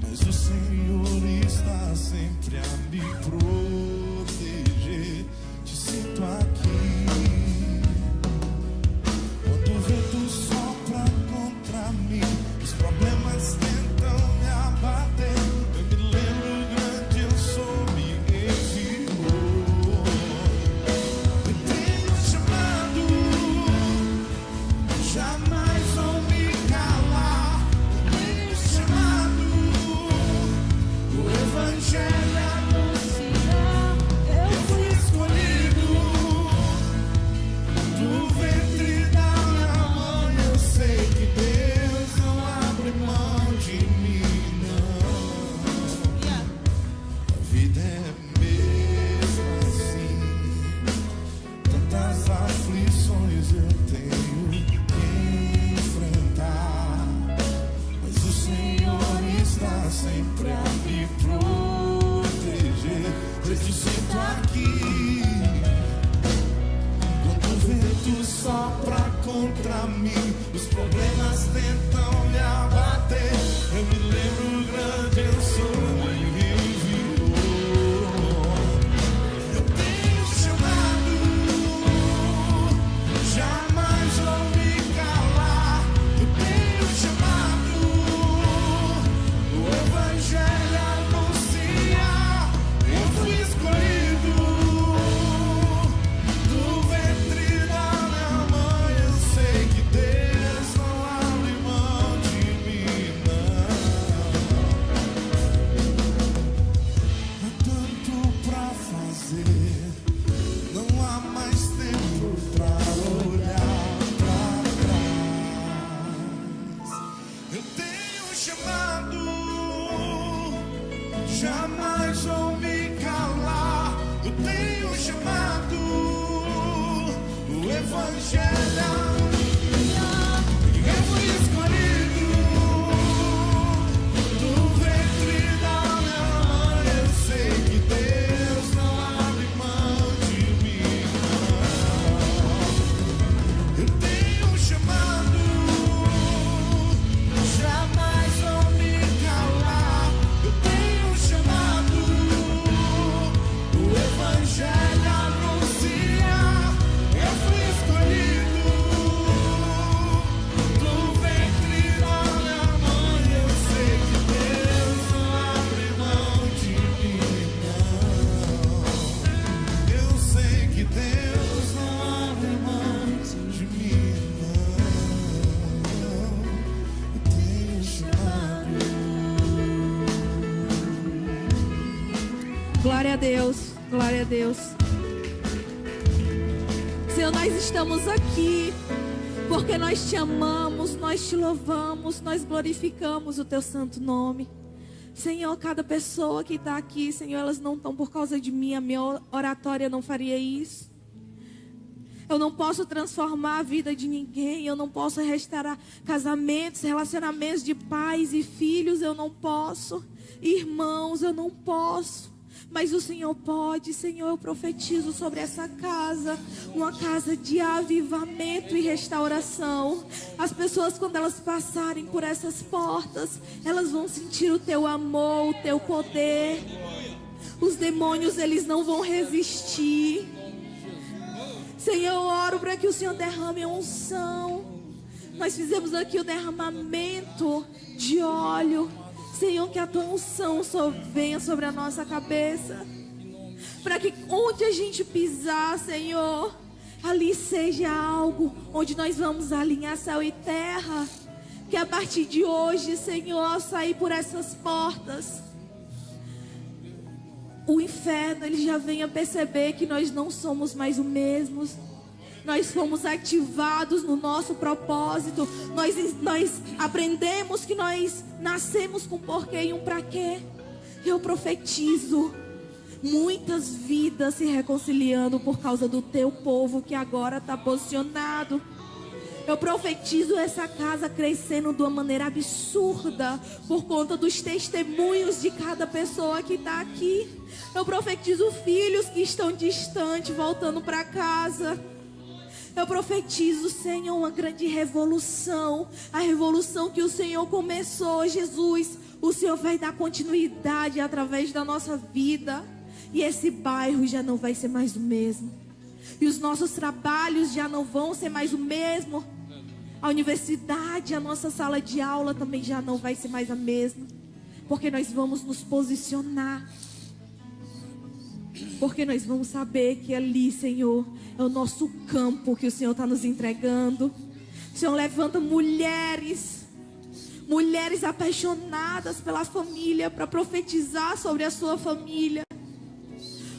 mas o Senhor está sempre a me proteger, te sinto aqui. Quando o vento sopra contra mim, os problemas tentam me abater, eu me lembro grande, eu sou, me enviou. Eu tenho chamado, jamais vou me calar. Eu tenho chamado, o Evangelho anunciar. Eu fui escolhido do ventre da minha mãe. Eu sei que Deus não abre mão de mim, não. A vida é mesmo assim, tantas aflições eu tenho que enfrentar, mas o Senhor está sempre a me proteger. Eu te sinto aqui. Quando o vento sopra contra mim, os problemas tentam me abater, eu me lembro grande, eu sou, me enviou. Eu tenho chamado, jamais vou me calar. Eu tenho chamado, o Evangelho anunciar. Eu fui escolhido do ventre da minha mãe. Eu sei que Deus não abre mão de mim, não. Há tanto pra fazer, não há mais tempo pra olhar pra trás. Eu tenho chamado, jamais vou me calar. Eu tenho chamado, o Evangelho anunciar. Eu fui escolhido do ventre da minha mãe. Eu sei que Deus não abre mão de mim, não. Eu tenho chamado, jamais vou me calar. Eu tenho chamado, o Evangelho anunciar. Eu fui escolhido do ventre da minha mãe. Eu sei que Deus não abre mão de mim, não. Eu sei que Deus não abre mão de mim, não. Eu tenho chamado. Glória a Deus, glória a Deus. Senhor, nós estamos aqui porque nós te amamos, nós te louvamos, nós glorificamos o teu santo nome. Senhor, cada pessoa que está aqui, Senhor, elas não estão por causa de mim, a minha oratória não faria isso. Eu não posso transformar a vida de ninguém, eu não posso restaurar casamentos, relacionamentos de pais e filhos, eu não posso. Irmãos, eu não posso. Mas o Senhor pode. Senhor, eu profetizo sobre essa casa, uma casa de avivamento e restauração. As pessoas, quando elas passarem por essas portas, elas vão sentir o teu amor, o teu poder. Os demônios, eles não vão resistir. Senhor, eu oro para que o Senhor derrame a unção. Nós fizemos aqui o derramamento de óleo. Senhor, que a tua unção só venha sobre a nossa cabeça. Para que onde a gente pisar, Senhor, ali seja algo onde nós vamos alinhar céu e terra. Que a partir de hoje, Senhor, ao sair por essas portas, o inferno ele já venha perceber que nós não somos mais o mesmo. Nós fomos ativados no nosso propósito. Nós aprendemos que nós nascemos com um porquê e um pra quê. Eu profetizo muitas vidas se reconciliando por causa do teu povo que agora está posicionado. Eu profetizo essa casa crescendo de uma maneira absurda por conta dos testemunhos de cada pessoa que está aqui. Eu profetizo filhos que estão distantes voltando para casa. Eu profetizo, Senhor, uma grande revolução. A revolução que o Senhor começou, Jesus. O Senhor vai dar continuidade através da nossa vida. E esse bairro já não vai ser mais o mesmo. E os nossos trabalhos já não vão ser mais o mesmo. A universidade, a nossa sala de aula também já não vai ser mais a mesma. Porque nós vamos nos posicionar. Porque nós vamos saber que ali, Senhor, é o nosso campo que o Senhor está nos entregando. O Senhor levanta mulheres apaixonadas pela família, para profetizar sobre a sua família.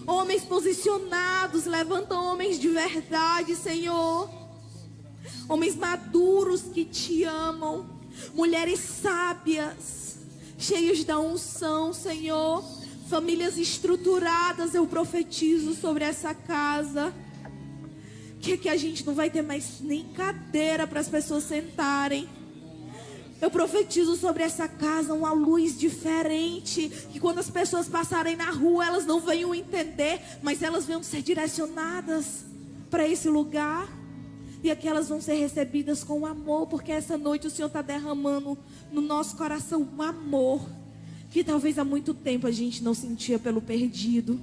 Homens posicionados, levanta homens de verdade, Senhor. Homens maduros que te amam. Mulheres sábias, cheios da unção, Senhor. Famílias estruturadas, eu profetizo sobre essa casa. Que a gente não vai ter mais nem cadeira para as pessoas sentarem. Eu profetizo sobre essa casa uma luz diferente. Que quando as pessoas passarem na rua, elas não venham entender, mas elas venham ser direcionadas para esse lugar. E aqui elas vão ser recebidas com amor. Porque essa noite o Senhor está derramando no nosso coração um amor que talvez há muito tempo a gente não sentia pelo perdido.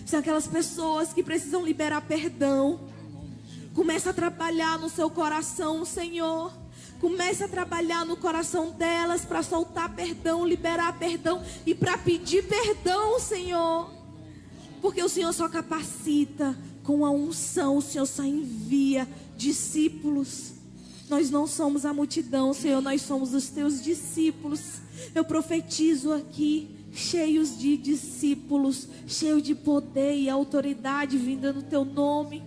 São aquelas pessoas que precisam liberar perdão. Começa a trabalhar no seu coração, Senhor. Começa a trabalhar no coração delas para soltar perdão, liberar perdão e para pedir perdão, Senhor. Porque o Senhor só capacita com a unção, o Senhor só envia discípulos. Nós não somos a multidão, Senhor, nós somos os teus discípulos. Eu profetizo aqui, cheios de discípulos, cheios de poder e autoridade vinda no teu nome.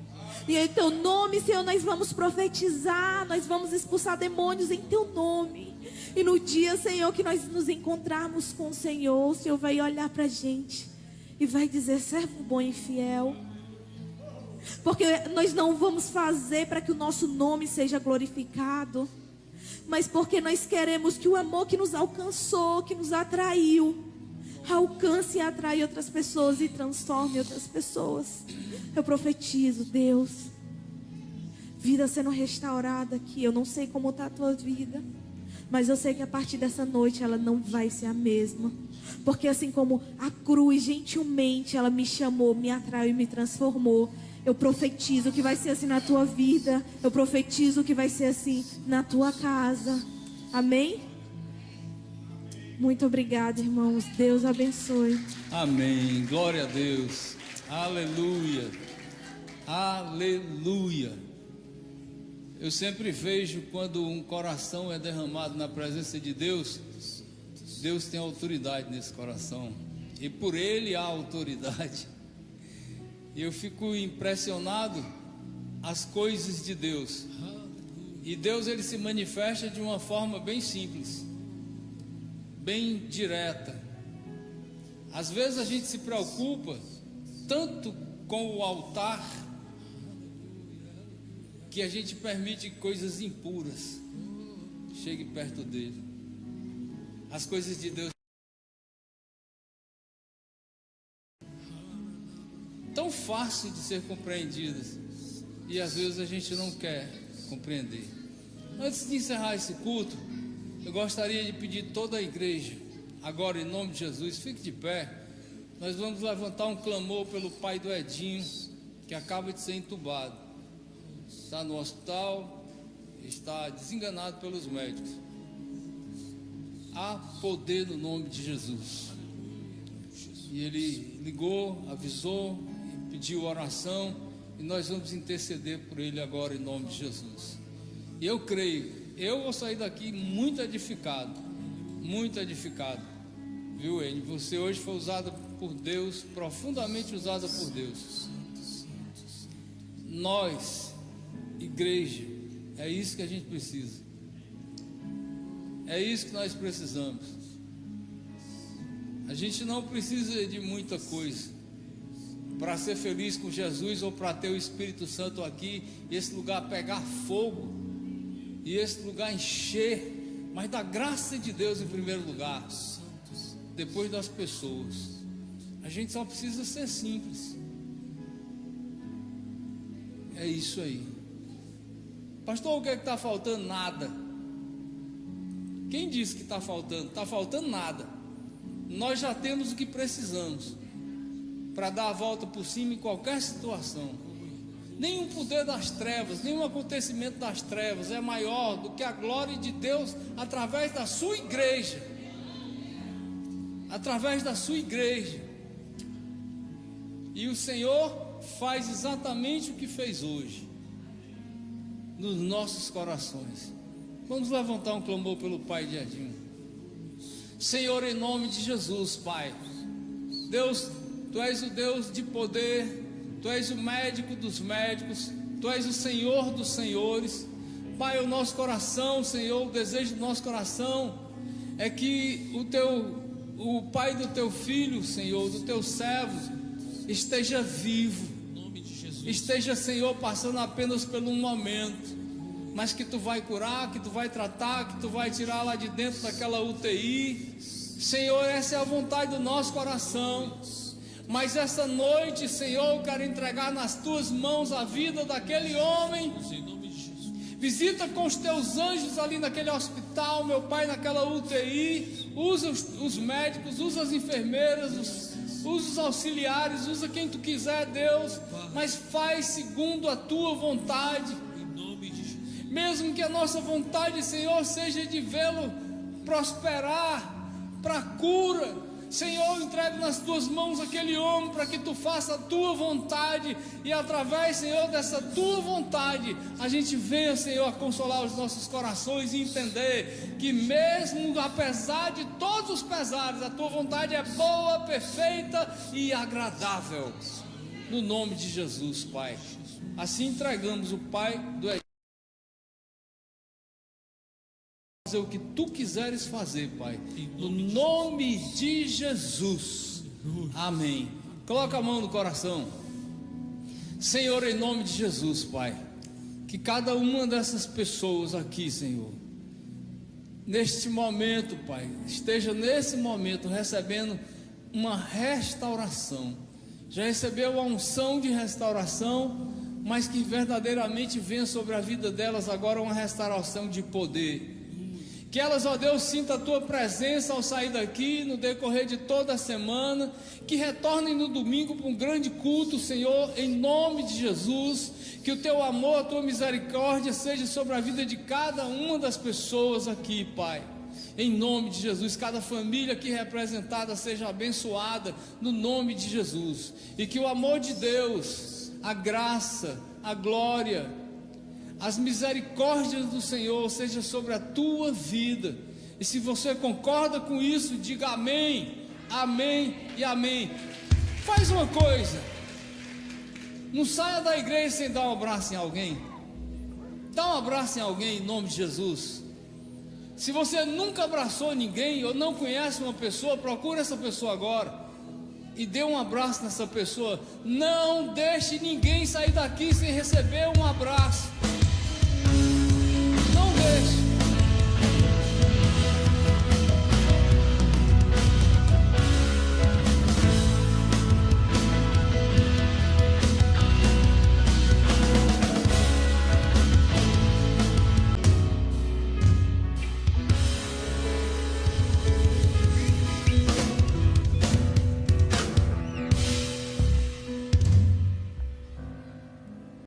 E em teu nome, Senhor, nós vamos profetizar, nós vamos expulsar demônios em teu nome. E no dia, Senhor, que nós nos encontrarmos com o Senhor vai olhar para a gente e vai dizer: servo bom e fiel. Porque nós não vamos fazer para que o nosso nome seja glorificado, mas porque nós queremos que o amor que nos alcançou, que nos atraiu, alcance e atrai outras pessoas e transforme outras pessoas. Eu profetizo, Deus, vida sendo restaurada aqui. Eu não sei como está a tua vida, mas eu sei que a partir dessa noite ela não vai ser a mesma. Porque assim como a cruz gentilmente ela me chamou, me atraiu e me transformou, eu profetizo que vai ser assim na tua vida. Eu profetizo que vai ser assim na tua casa. Amém? Muito obrigada, irmãos. Deus abençoe. Amém. Glória a Deus. Aleluia. Aleluia. Eu sempre vejo quando um coração é derramado na presença de Deus, Deus tem autoridade nesse coração. E por ele há autoridade. E eu fico impressionado as coisas de Deus. E Deus ele se manifesta de uma forma bem simples, bem direta. Às vezes a gente se preocupa tanto com o altar que a gente permite que coisas impuras cheguem perto dele. As coisas de Deus tão fácil de ser compreendidas e às vezes a gente não quer compreender. Antes de encerrar esse culto, eu gostaria de pedir toda a igreja, agora em nome de Jesus, fique de pé. Nós vamos levantar um clamor pelo pai do Edinho. que acaba de ser entubado, está no hospital, está desenganado pelos médicos. Há poder no nome de Jesus. E ele ligou, avisou, pediu oração, e nós vamos interceder por ele agora em nome de Jesus. E eu creio, eu vou sair daqui muito edificado, viu, Eni? Você hoje foi usada por Deus, profundamente usada por Deus. Nós, igreja, é isso que a gente precisa, é isso que nós precisamos. A gente não precisa de muita coisa para ser feliz com Jesus, ou para ter o Espírito Santo aqui, e esse lugar pegar fogo, e esse lugar encher, mas da graça de Deus em primeiro lugar, depois das pessoas. A gente só precisa ser simples. É isso aí. Pastor, o que é que está faltando? Nada. Quem disse que está faltando? Está faltando nada. Nós já temos o que precisamos para dar a volta por cima em qualquer situação. Nenhum poder das trevas, nenhum acontecimento das trevas é maior do que a glória de Deus através da sua igreja. Através da sua igreja. E o Senhor faz exatamente o que fez hoje nos nossos corações. Vamos levantar um clamor pelo Pai de Edinho. Senhor, em nome de Jesus, Pai, Deus, Tu és o Deus de poder, Tu és o médico dos médicos, Tu és o Senhor dos senhores. Pai, o nosso coração, Senhor, o desejo do nosso coração é que o Pai do Teu Filho, Senhor, do Teu servo, esteja vivo, esteja, Senhor, passando apenas por um momento, mas que Tu vai curar, que Tu vai tratar, que Tu vai tirar lá de dentro daquela UTI. Senhor, essa é a vontade do nosso coração. Mas essa noite, Senhor, eu quero entregar nas Tuas mãos a vida daquele homem. Visita com os Teus anjos ali naquele hospital, meu Pai, naquela UTI. Usa os médicos, usa as enfermeiras, usa os auxiliares, usa quem Tu quiser, Deus, mas faz segundo a Tua vontade. Mesmo que a nossa vontade, Senhor, seja de vê-lo prosperar para a cura, Senhor, eu entrego nas Tuas mãos aquele homem para que Tu faça a Tua vontade, e através, Senhor, dessa Tua vontade, a gente venha, Senhor, a consolar os nossos corações e entender que mesmo apesar de todos os pesares, a Tua vontade é boa, perfeita e agradável. No nome de Jesus, Pai. Assim entregamos o Pai do Egito. Fazer o que Tu quiseres fazer, Pai, no nome de Jesus, amém. Coloca a mão no coração. Senhor, em nome de Jesus, Pai, que cada uma dessas pessoas aqui, Senhor, neste momento, Pai, esteja nesse momento recebendo uma restauração. Já recebeu a unção de restauração, mas que verdadeiramente venha sobre a vida delas agora uma restauração de poder. Que elas, ó Deus, sintam a Tua presença ao sair daqui, no decorrer de toda a semana, que retornem no domingo para um grande culto, Senhor, em nome de Jesus. Que o Teu amor, a Tua misericórdia seja sobre a vida de cada uma das pessoas aqui, Pai, em nome de Jesus. Cada família aqui representada seja abençoada no nome de Jesus, e que o amor de Deus, a graça, a glória, as misericórdias do Senhor seja sobre a tua vida. E se você concorda com isso, diga amém, amém e amém. Faz uma coisa, não saia da igreja sem dar um abraço em alguém. Dá um abraço em alguém em nome de Jesus. Se você nunca abraçou ninguém ou não conhece uma pessoa, procure essa pessoa agora e dê um abraço nessa pessoa. Não deixe ninguém sair daqui sem receber um abraço.